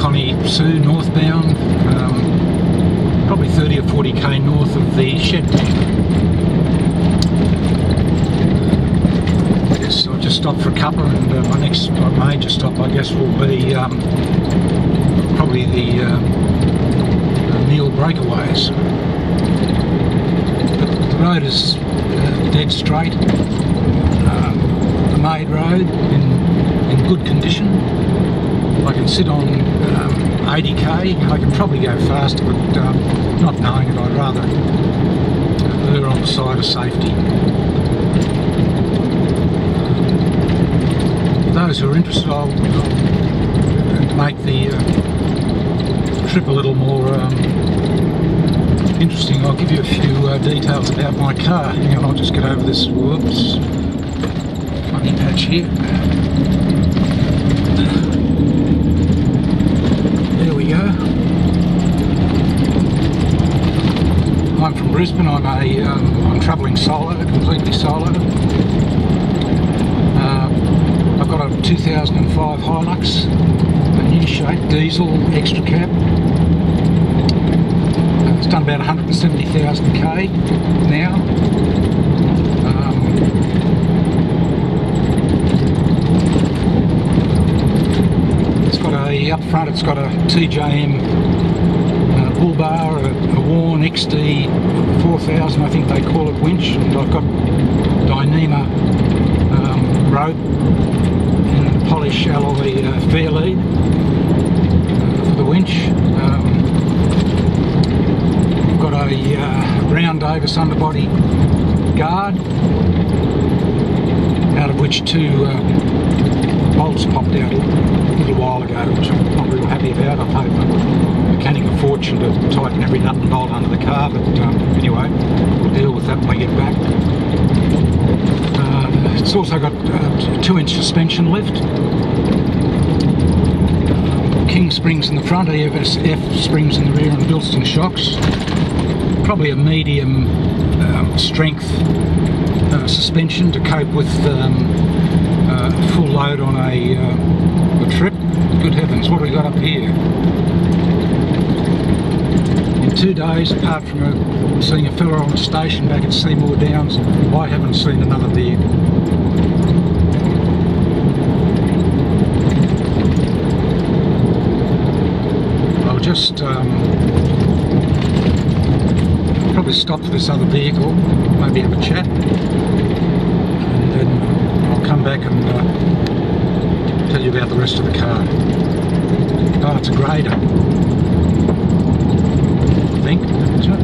Connie Sue northbound, probably 30 or 40k north of the shed tank. I'll just stop for a couple, and my next major stop, I guess, will be probably the meal breakaways. But the road is dead straight, a made road in good condition. I can sit on 80k. I can probably go faster, but not knowing it, I'd rather err on the side of safety. Those who are interested, I'll make the trip a little more interesting. I'll give you a few details about my car. Hang on, I'll just get over this, whoops, funny patch here. There we go. I'm from Brisbane. I'm travelling solo, completely solo. I've got a 2005 Hilux, a new shape, diesel, extra cab. It's done about 170,000k now. It's got up front, it's got a TJM bull bar, a worn XD 4000, I think they call it, winch, and I've got Dyneema rope and polish alloy fair lead for the winch. We've got a Brown Davis underbody guard, out of which two bolts popped out a little while ago, which I'm not real happy about. I paid the mechanic a fortune to tighten every nut and bolt under the car, but anyway, we'll deal with that when we get back. It's also got 2-inch suspension lift, King springs in the front, EFS springs in the rear, and Bilston shocks. Probably a medium strength suspension to cope with full load on a trip. Good heavens, what have we got up here? In 2 days, apart from seeing a fella on a station back at Seymour Downs, I haven't seen another vehicle. I'll just probably stop for this other vehicle, maybe have a chat, and then I'll come back and tell you about the rest of the car. Oh, it's a grader, I think, isn't it?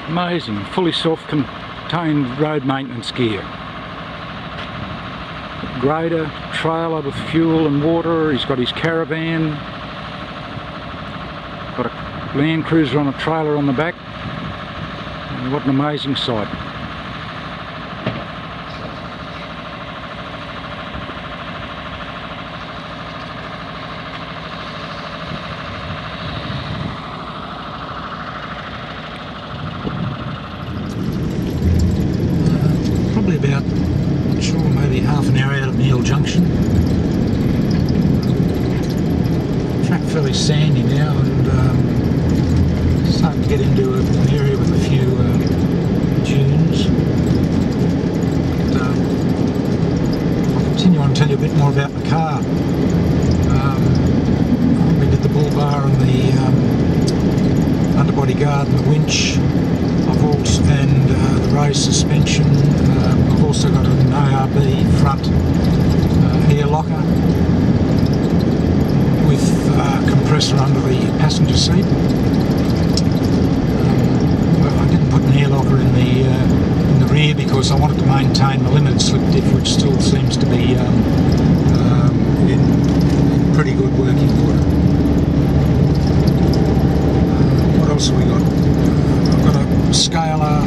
Amazing, fully self-contained road maintenance gear. Grader, trailer with fuel and water. He's got his caravan. Got a Land Cruiser on a trailer on the back. And what an amazing sight. Probably about, not sure, maybe half an hour out of Neil Junction. Track fairly sandy now, and starting to get into an area with a few dunes. But, I'll continue on and tell you a bit more about the car. We did the bull bar and the underbody guard and the winch. And the raised suspension. I've also got an ARB front air locker with compressor under the passenger seat. I didn't put an air locker in the rear because I wanted to maintain the limited slip diff, which still seems to be in pretty good working order. What else have we got? I've got a scalar,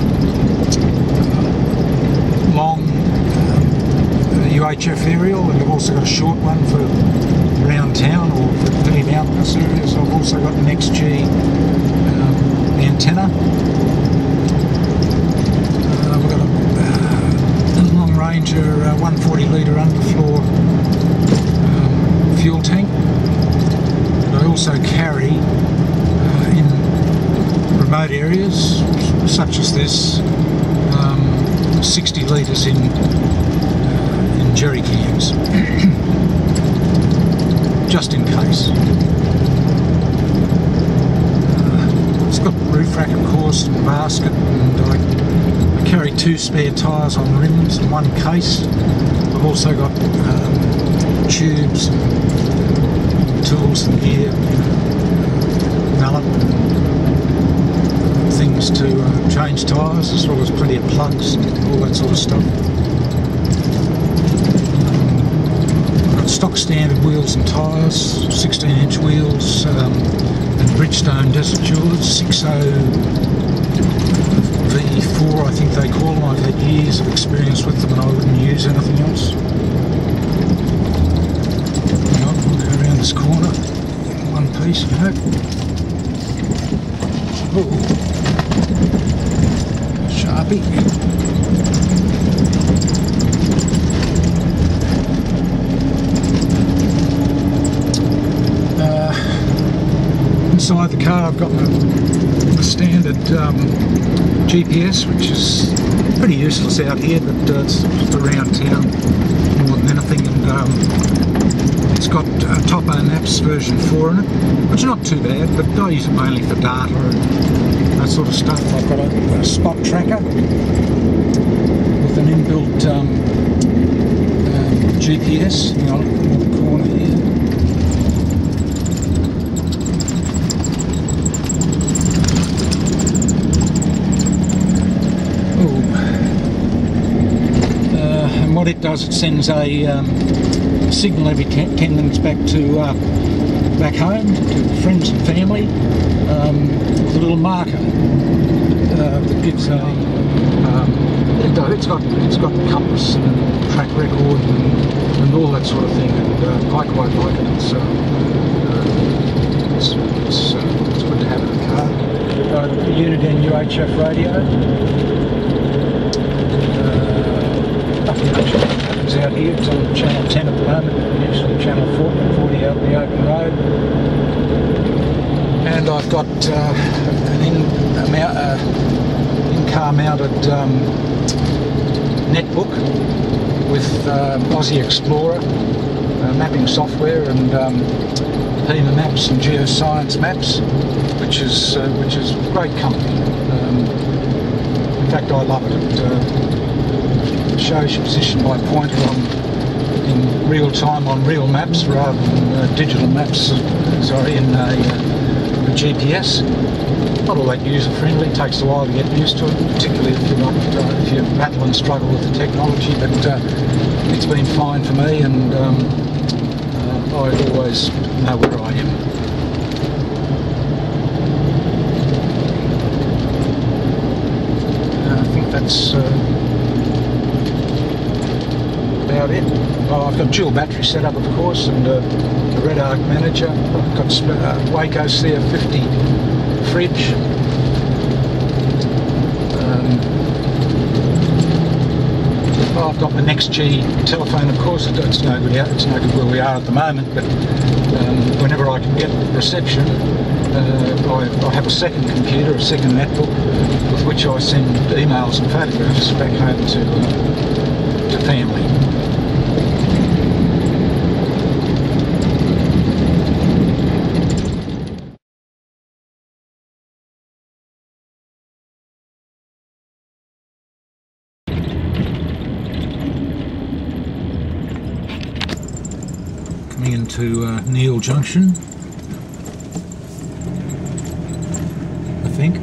long UHF aerial, and I've also got a short one for around town or for very mountainous areas. I've also got an XG antenna. major 140 litre underfloor fuel tank. But I also carry in remote areas such as this 60 litres in jerry cans just in case. It's got roof rack of course and basket, and I carry 2 spare tyres on rims and 1 case. I've also got tubes and tools and gear, mallet, things to change tyres, as well as plenty of plugs and all that sort of stuff. I've got stock standard wheels and tyres, 16-inch wheels, and Bridgestone Desert Tours 60 V4 I think they call them. I've had years of experience with them and I wouldn't use anything else. I'll go around this corner in one piece, I hope. Oh, Sharpie. Inside the car I've got my standard GPS, which is pretty useless out here, but it's around town more than anything, and it's got Topo Maps version 4 in it, which is not too bad, but I use it mainly for data and that sort of stuff. I've got a spot tracker with an inbuilt GPS. Hang on, in the corner here. What it does, it sends a signal every 10 minutes back home to friends and family with a little marker that gives a it's got the compass and track record and all that sort of thing, and I quite like it. It's good to have in the car. The Uniden UHF radio. Nothing much happens out here. It's on channel 10 at the moment, usually channel 40 out in the open road. And I've got an in-car mounted netbook with Aussie Explorer mapping software and HEMA maps and geoscience maps, which is great company. In fact, I love it. It shows your position by pointer in real time on real maps rather than digital maps, sorry, in a GPS. Not all that user friendly, it takes a while to get used to it, particularly if you battle and struggle with the technology, but it's been fine for me, and I always know where I am. I think that's about it. Well, I've got dual battery setup, of course, and a Red Arc manager. I've got Waco CF50 fridge. I've got the Next G telephone, of course. It's no good where we are at the moment, but whenever I can get reception, I have a second computer, a second netbook, with which I send emails and photographs back home to family. Coming into Neil Junction, I think.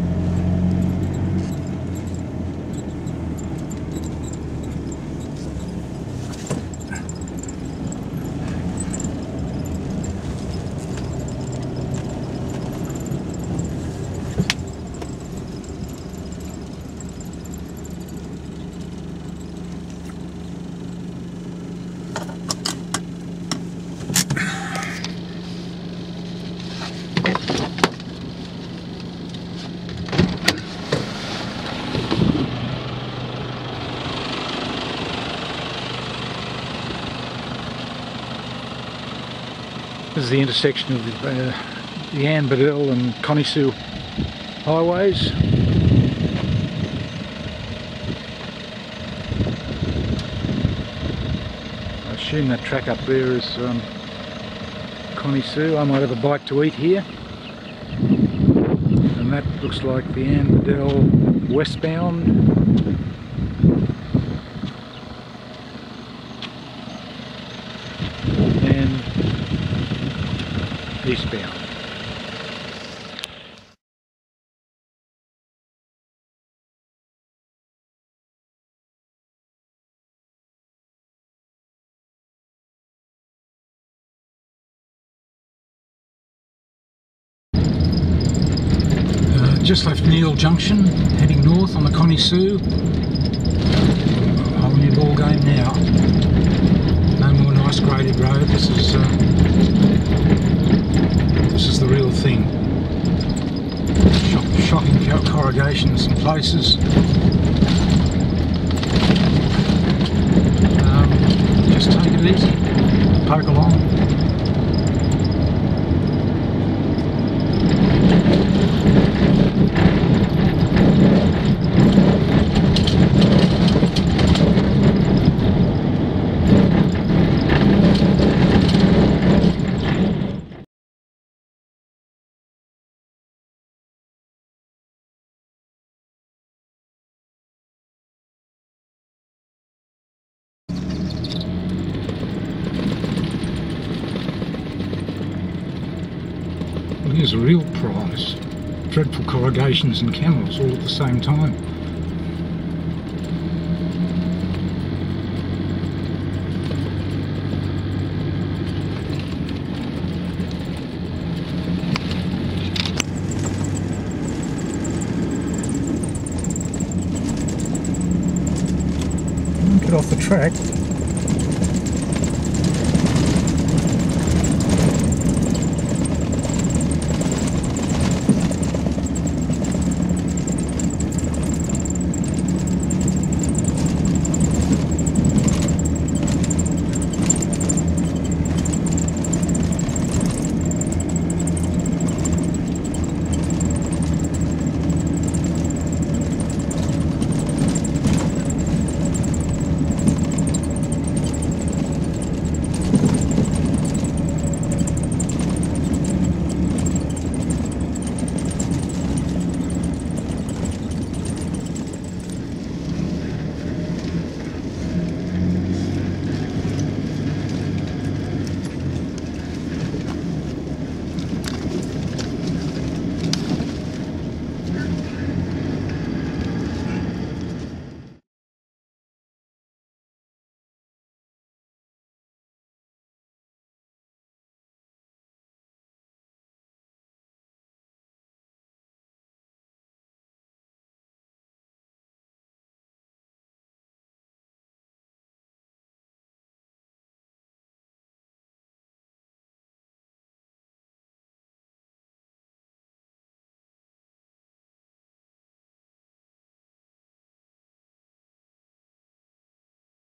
This is the intersection of the Annandale and Connie Sue Highways. I assume that track up there is Connie Sue. I might have a bite to eat here. And that looks like the Annandale westbound. And eastbound. Just left Neil Junction, heading north on the Connie Sue. Whole new ball game now. No more nice graded road. This is the real thing. Shocking corrugations in places. Just take it easy, poke along. Here's a real prize. Dreadful corrugations and camels all at the same time. Get off the track.